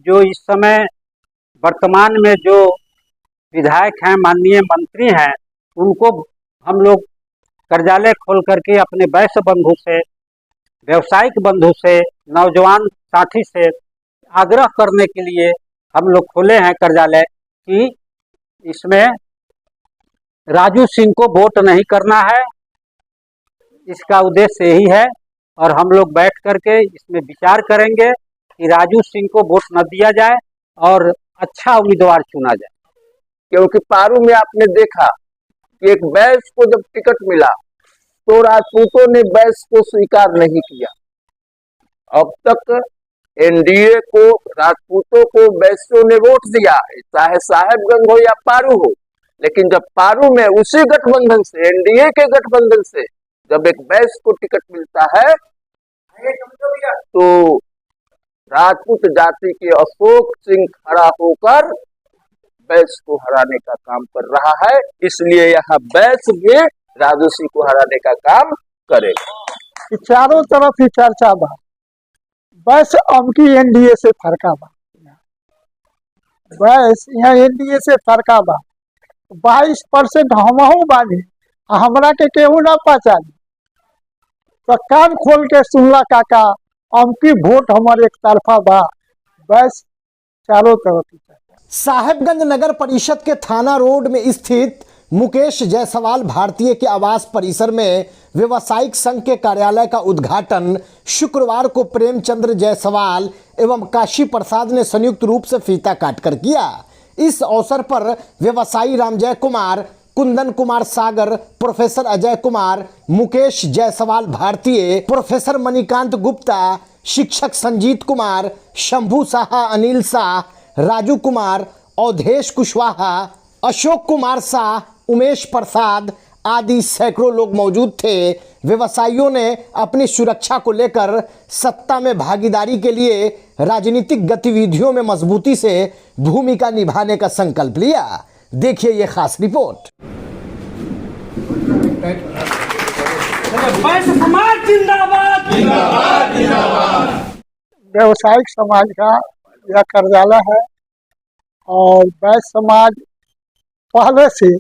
जो इस समय वर्तमान में जो विधायक हैं, माननीय मंत्री हैं, उनको हम लोग कार्यालय खोल करके अपने वैश्य बंधु से, व्यवसायिक बंधु से, नौजवान साथी से आग्रह करने के लिए हम लोग खोले हैं कार्यालय कि इसमें राजू सिंह को वोट नहीं करना है। इसका उद्देश्य यही है और हम लोग बैठ करके इसमें विचार करेंगे कि राजू सिंह को वोट न दिया जाए और अच्छा उम्मीदवार चुना जाए। क्योंकि पारू में आपने देखा कि एक वैश्य को जब टिकट मिला तो राजपूतों ने वैश्य को स्वीकार नहीं किया। अब तक एनडीए को, राजपूतों को वैश्यों ने वोट दिया है, चाहे साहेबगंज हो या पारू हो। लेकिन जब पारू में उसी गठबंधन से, एनडीए के गठबंधन से जब एक वैश्य को टिकट मिलता है तो राजपूत जाति के अशोक सिंह खड़ा होकर वैश्य को हराने का काम कर रहा है। इसलिए यहाँ वैश्य भी राजू सिंह को हराने का काम करेगा। चारों तरफ ही चर्चा बा, बस अबकी एनडीए से फरका बा, बस यहाँ एनडीए से फरका बा। 22% हमहू बानी, हमरा के केहू ना पहचानी। तो कान खोल के सुनला काका, अबकी वोट हमारे एक तरफा बा, बस चारों तरफ ही चर्चा। साहेबगंज नगर परिषद के थाना रोड में स्थित मुकेश जायसवाल भारतीय के आवास परिसर में व्यवसायिक संघ के कार्यालय का उद्घाटन शुक्रवार को प्रेमचंद्र जायसवाल एवं काशी प्रसाद ने संयुक्त रूप से फीता काटकर किया। इस अवसर पर व्यवसायी रामजय कुमार, कुंदन कुमार सागर, प्रोफेसर अजय कुमार, मुकेश जायसवाल भारतीय, प्रोफेसर मणिकांत गुप्ता, शिक्षक संजीत कुमार, शंभू साहा, अनिल शाह, राजू कुमार, अवधेश कुशवाहा, अशोक कुमार शाह, उमेश प्रसाद आदि सैकड़ों लोग मौजूद थे। व्यवसायियों ने अपनी सुरक्षा को लेकर सत्ता में भागीदारी के लिए राजनीतिक गतिविधियों में मजबूती से भूमिका निभाने का संकल्प लिया। देखिए ये खास रिपोर्ट। व्यवसायिक समाज का यह कार्यालय है और वैश्य समाज पहले से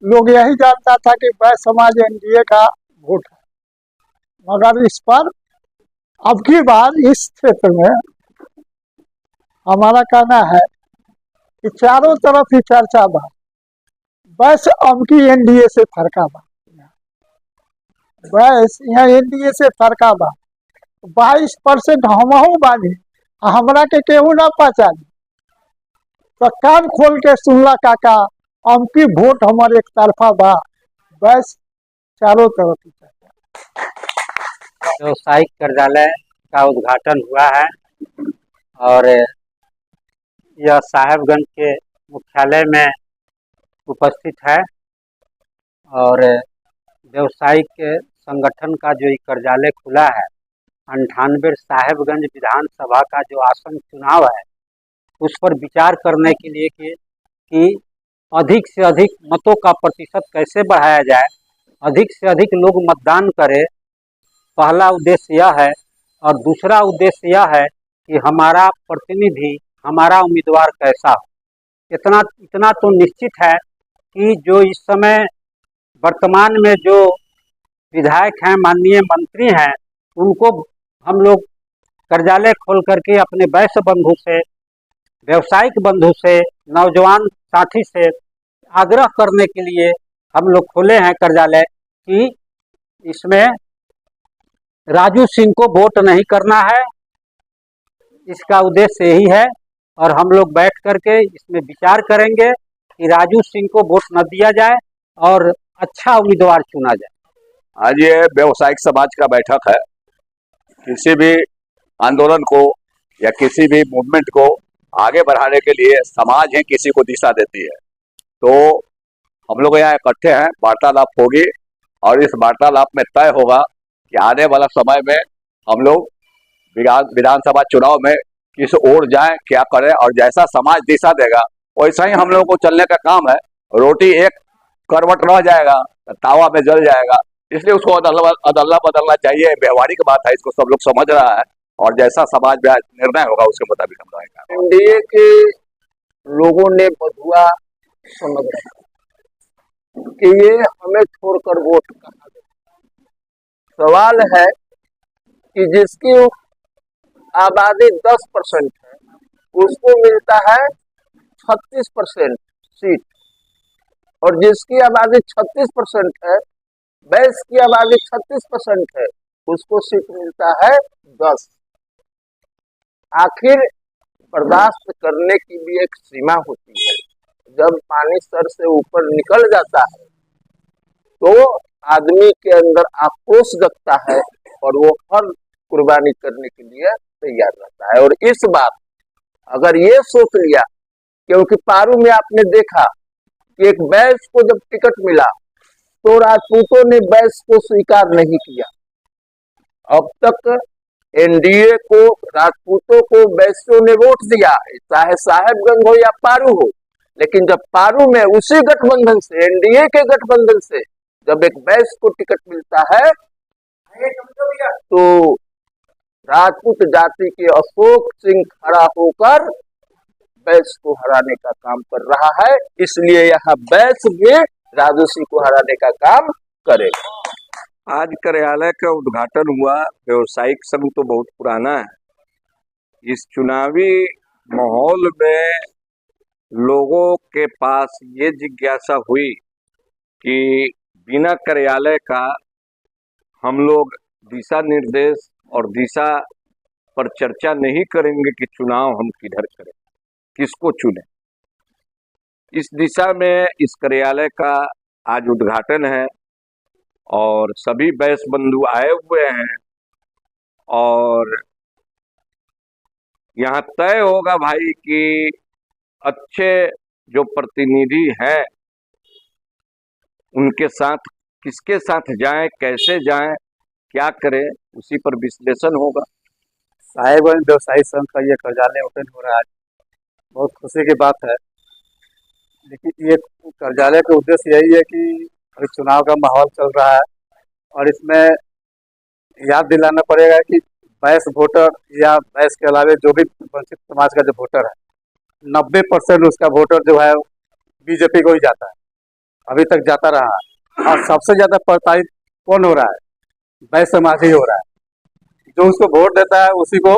लोग यही जानता था कि वैश्य समाज एनडीए का वोट है, मगर इस पर अब की बार इस क्षेत्र में हमारा कहना है कि चारों तरफ ही चर्चा बा, बस अबकी एनडीए से फरका बा, बस यहाँ एनडीए से फरका बा। 22% हमहू बानी, हमरा के केहू ना पहचानी। तो कान खोल के सुनला काका, अबकी वोट हमारे एक तरफा बा, बस चारों तरफ ही चर्चा। व्यवसायिक कार्यालय का उद्घाटन हुआ है और यह साहेबगंज के मुख्यालय में उपस्थित है और व्यवसायिक संगठन का जो कार्यालय खुला है, 98 साहेबगंज विधानसभा का जो आसन चुनाव है उस पर विचार करने के लिए कि अधिक से अधिक मतों का प्रतिशत कैसे बढ़ाया जाए, अधिक से अधिक लोग मतदान करें। पहला उद्देश्य यह है और दूसरा उद्देश्य यह है कि हमारा प्रतिनिधि, हमारा उम्मीदवार कैसा हो। इतना तो निश्चित है कि जो इस समय वर्तमान में जो विधायक हैं, माननीय मंत्री हैं, उनको हम लोग कार्यालय खोल करके अपने वैश्य बंधु से, व्यवसायिक बंधु से, नौजवान साथी से आग्रह करने के लिए हम लोग खोले हैं कार्यालय कि इसमें राजू सिंह को वोट नहीं करना है। इसका उद्देश्य यही है और हम लोग बैठ करके इसमें विचार करेंगे कि राजू सिंह को वोट न दिया जाए और अच्छा उम्मीदवार चुना जाए। आज ये व्यवसायिक समाज का बैठक है। किसी भी आंदोलन को या किसी भी मूवमेंट को आगे बढ़ाने के लिए समाज ही किसी को दिशा देती है। तो हम लोग यहाँ इकट्ठे हैं, वार्तालाप होगी और इस वार्तालाप में तय होगा कि आने वाला समय में हम लोग विधानसभा चुनाव में किस ओर जाएं, क्या करें, और जैसा समाज दिशा देगा वैसा ही हम लोगों को चलने का काम है। रोटी एक करवट रह जाएगा तो तावा में जल जाएगा, इसलिए उसको अदलना बदलना चाहिए। व्यवहारिक बात है, इसको सब लोग समझ रहा है। और जैसा समाज में आज निर्णय होगा उसके मुताबिक हम रहेंगे। एनडीए के लोगों ने बधुआ समझ रखा कि ये हमें छोड़कर वोट कहाँ दे। सवाल है कि जिसकी आबादी 10% है उसको मिलता है 36% सीट, और जिसकी आबादी 36% है, बैस की आबादी 36% है, उसको सीट मिलता है 10। आखिर बर्दाश्त करने की भी एक सीमा होती है। जब पानी सर से ऊपर निकल जाता है तो आदमी के अंदर आक्रोश जगता है और वो हर कुर्बानी करने के लिए तैयार रहता है। और इस बार अगर ये सोच लिया, क्योंकि पारू में आपने देखा कि एक बैस को जब टिकट मिला तो राजपूतों ने बैस को स्वीकार नहीं किया। अब तक एनडीए को, राजपूतों को बैसियों ने वोट दिया है, चाहे साहेबगंज हो या पारू हो। लेकिन जब पारू में उसी गठबंधन से, एनडीए के गठबंधन से जब एक बैस को टिकट मिलता है तो राजपूत जाति के अशोक सिंह खड़ा होकर बैस को हराने का काम कर रहा है। इसलिए यहाँ बैस भी राजू सिंह को हराने का काम करेगा। आज कार्यालय का उद्घाटन हुआ। व्यवसायिक संघ तो बहुत पुराना है। इस चुनावी माहौल में लोगों के पास ये जिज्ञासा हुई कि बिना कार्यालय का हम लोग दिशा निर्देश और दिशा पर चर्चा नहीं करेंगे कि चुनाव हम किधर करें, किसको चुनें। इस दिशा में इस कार्यालय का आज उद्घाटन है और सभी बैस बंधु आए हुए हैं और यहाँ तय होगा भाई कि अच्छे जो प्रतिनिधि हैं उनके साथ किसके साथ जाएं, कैसे जाएं, क्या करें, उसी पर विश्लेषण होगा। साहेबगंज व्यवसायी संघ का ये कार्यालय ओपन हो रहा है, बहुत खुशी की बात है। लेकिन ये कार्यालय का उद्देश्य यही है कि अभी चुनाव का माहौल चल रहा है और इसमें याद दिलाना पड़ेगा कि बैस वोटर या बैस के अलावे जो भी वंचित समाज का जो वोटर है, 90% उसका वोटर जो है बीजेपी को ही जाता है, अभी तक जाता रहा है। और सबसे ज़्यादा प्रताड़ित कौन हो रहा है? बैस समाज ही हो रहा है। जो उसको वोट देता है उसी को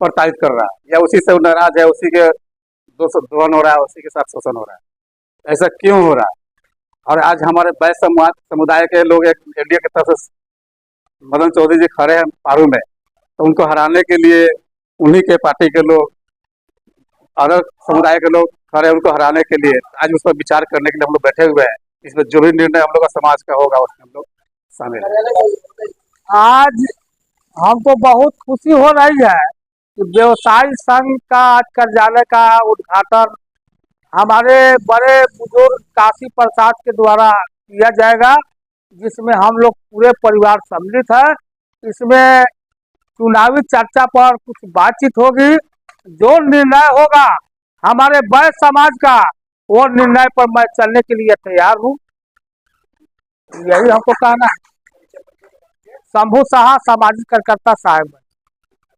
प्रताड़ित कर रहा है, या उसी से नाराज है, उसी के दोषण हो रहा है, उसी के साथ शोषण हो रहा है। ऐसा क्यों हो रहा है? और आज हमारे बैस समुदाय के लोग एक एनडीए की तरफ से मदन चौधरी जी खड़े हैं पारू में, तो उनको हराने के लिए उन्हीं के पार्टी के लोग, अलग समुदाय के लोग खड़े हैं उनको हराने के लिए। आज उस पर विचार करने के लिए हम लोग बैठे हुए हैं। इसमें जो भी निर्णय हम लोग का समाज का होगा उसमें हम लोग शामिल हैं। आज हमको बहुत खुशी हो रही है कि व्यवसायी संघ का आज कार्यालय का उद्घाटन हमारे बड़े बुजुर्ग काशी प्रसाद के द्वारा किया जाएगा, जिसमें हम लोग पूरे परिवार सम्मिलित है। इसमें चुनावी चर्चा पर कुछ बातचीत होगी। जो निर्णय होगा हमारे बैस समाज का, वो निर्णय पर मैं चलने के लिए तैयार हूँ। यही हमको कहना है। शंभू साहा, सामाजिक कार्यकर्ता साहेब।